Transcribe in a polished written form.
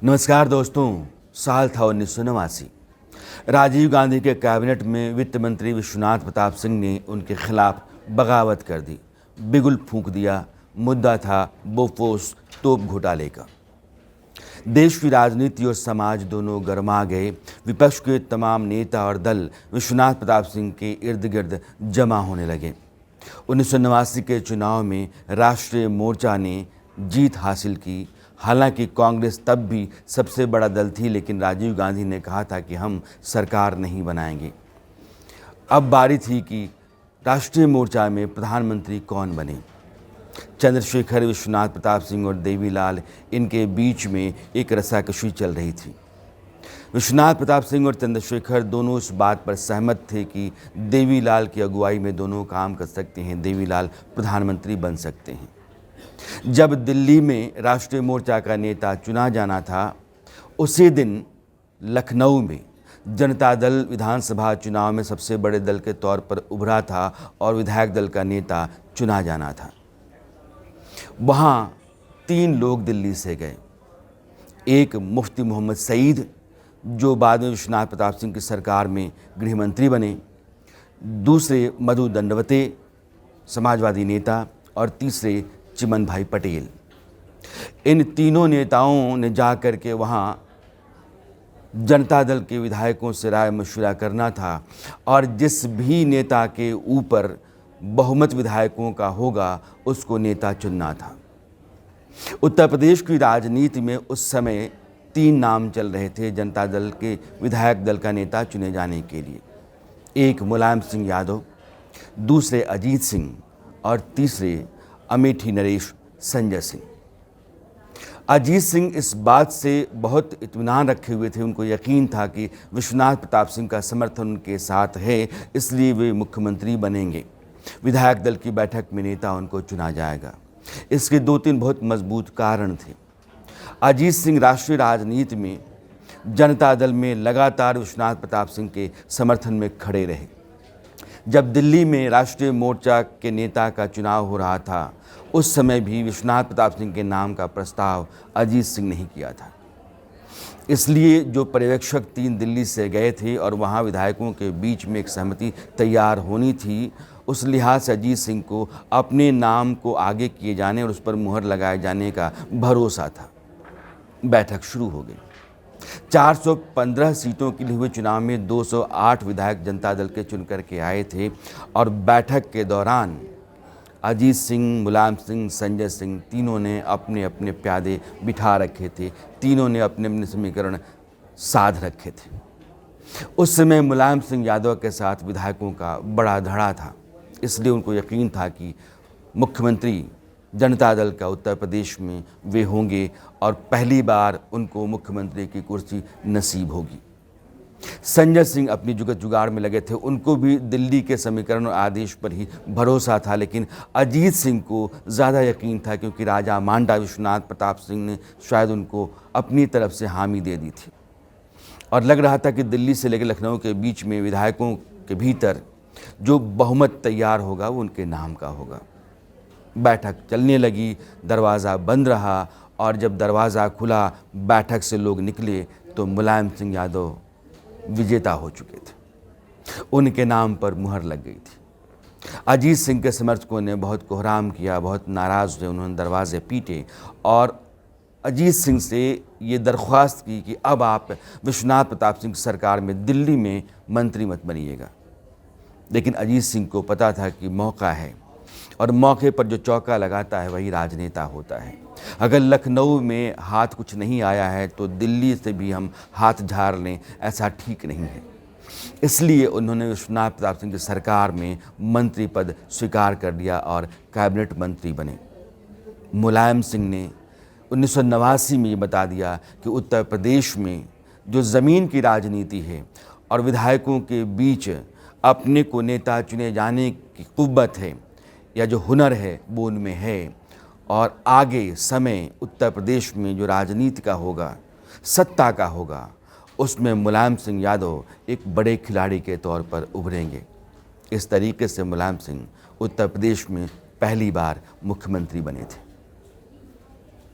नमस्कार दोस्तों। साल था 1989। राजीव गांधी के कैबिनेट में वित्त मंत्री विश्वनाथ प्रताप सिंह ने उनके खिलाफ बगावत कर दी, बिगुल फूंक दिया। मुद्दा था बोफोर्स तोप घोटाले का। देश की राजनीति और समाज दोनों गरमा गए। विपक्ष के तमाम नेता और दल विश्वनाथ प्रताप सिंह के इर्द गिर्द जमा होने लगे। 1989 के चुनाव में राष्ट्रीय मोर्चा ने जीत हासिल की। हालांकि कांग्रेस तब भी सबसे बड़ा दल थी, लेकिन राजीव गांधी ने कहा था कि हम सरकार नहीं बनाएंगे। अब बारी थी कि राष्ट्रीय मोर्चा में प्रधानमंत्री कौन बने। चंद्रशेखर, विश्वनाथ प्रताप सिंह और देवीलाल, इनके बीच में एक रस्साकशी चल रही थी। विश्वनाथ प्रताप सिंह और चंद्रशेखर दोनों इस बात पर सहमत थे कि देवीलाल की अगुवाई में दोनों काम कर सकते हैं, देवीलाल प्रधानमंत्री बन सकते हैं। जब दिल्ली में राष्ट्रीय मोर्चा का नेता चुना जाना था, उसी दिन लखनऊ में जनता दल विधानसभा चुनाव में सबसे बड़े दल के तौर पर उभरा था और विधायक दल का नेता चुना जाना था। वहाँ 3 लोग दिल्ली से गए। एक मुफ्ती मोहम्मद सईद, जो बाद में विश्वनाथ प्रताप सिंह की सरकार में गृह मंत्री बने। दूसरे मधु दंडवते, समाजवादी नेता। और तीसरे चिमन भाई पटेल। इन तीनों नेताओं ने जाकर के वहाँ जनता दल के विधायकों से राय मशवरा करना था और जिस भी नेता के ऊपर बहुमत विधायकों का होगा उसको नेता चुनना था। उत्तर प्रदेश की राजनीति में उस समय 3 नाम चल रहे थे जनता दल के विधायक दल का नेता चुने जाने के लिए। एक मुलायम सिंह यादव, दूसरे अजीत सिंह और तीसरे अमेठी नरेश संजय सिंह। अजीत सिंह इस बात से बहुत इत्मीनान रखे हुए थे, उनको यकीन था कि विश्वनाथ प्रताप सिंह का समर्थन उनके साथ है, इसलिए वे मुख्यमंत्री बनेंगे। विधायक दल की बैठक में नेता उनको चुना जाएगा। इसके 2-3 बहुत मजबूत कारण थे। अजीत सिंह राष्ट्रीय राजनीति में जनता दल में लगातार विश्वनाथ प्रताप सिंह के समर्थन में खड़े रहे। जब दिल्ली में राष्ट्रीय मोर्चा के नेता का चुनाव हो रहा था, उस समय भी विश्वनाथ प्रताप सिंह के नाम का प्रस्ताव अजीत सिंह नहीं किया था। इसलिए जो पर्यवेक्षक 3 दिल्ली से गए थे और वहाँ विधायकों के बीच में एक सहमति तैयार होनी थी, उस लिहाज से अजीत सिंह को अपने नाम को आगे किए जाने और उस पर मुहर लगाए जाने का भरोसा था। बैठक शुरू हो गई। 415 सीटों के लिए हुए चुनाव में 208 विधायक जनता दल के चुन करके आए थे और बैठक के दौरान अजीत सिंह, मुलायम सिंह, संजय सिंह, तीनों ने अपने अपने प्यादे बिठा रखे थे। तीनों ने अपने अपने समीकरण साध रखे थे। उस समय मुलायम सिंह यादव के साथ विधायकों का बड़ा धड़ा था, इसलिए उनको यकीन था कि मुख्यमंत्री जनता दल का उत्तर प्रदेश में वे होंगे और पहली बार उनको मुख्यमंत्री की कुर्सी नसीब होगी। संजय सिंह अपनी जुगत जुगाड़ में लगे थे। उनको भी दिल्ली के समीकरण और आदेश पर ही भरोसा था, लेकिन अजीत सिंह को ज़्यादा यकीन था क्योंकि राजा मांडा विश्वनाथ प्रताप सिंह ने शायद उनको अपनी तरफ से हामी दे दी थी और लग रहा था कि दिल्ली से लेकर लखनऊ के बीच में विधायकों के भीतर जो बहुमत तैयार होगा वो उनके नाम का होगा। बैठक चलने लगी, दरवाज़ा बंद रहा और जब दरवाज़ा खुला, बैठक से लोग निकले तो मुलायम सिंह यादव विजेता हो चुके थे। उनके नाम पर मुहर लग गई थी। अजीत सिंह के समर्थकों ने बहुत कोहराम किया, बहुत नाराज़ हुए, उन्होंने दरवाजे पीटे और अजीत सिंह से ये दरख्वास्त की कि अब आप विश्वनाथ प्रताप सिंह सरकार में दिल्ली में मंत्री मत बनिएगा। लेकिन अजीत सिंह को पता था कि मौका है और मौके पर जो चौका लगाता है वही राजनेता होता है। अगर लखनऊ में हाथ कुछ नहीं आया है तो दिल्ली से भी हम हाथ झाड़ लें, ऐसा ठीक नहीं है। इसलिए उन्होंने विश्वनाथ प्रताप सिंह की सरकार में मंत्री पद स्वीकार कर लिया और कैबिनेट मंत्री बने। मुलायम सिंह ने 1989 में ये बता दिया कि उत्तर प्रदेश में जो ज़मीन की राजनीति है और विधायकों के बीच अपने को नेता चुने जाने की कुव्वत है या जो हुनर है वो उनमें है और आगे समय उत्तर प्रदेश में जो राजनीति का होगा, सत्ता का होगा, उसमें मुलायम सिंह यादव एक बड़े खिलाड़ी के तौर पर उभरेंगे। इस तरीके से मुलायम सिंह उत्तर प्रदेश में पहली बार मुख्यमंत्री बने थे।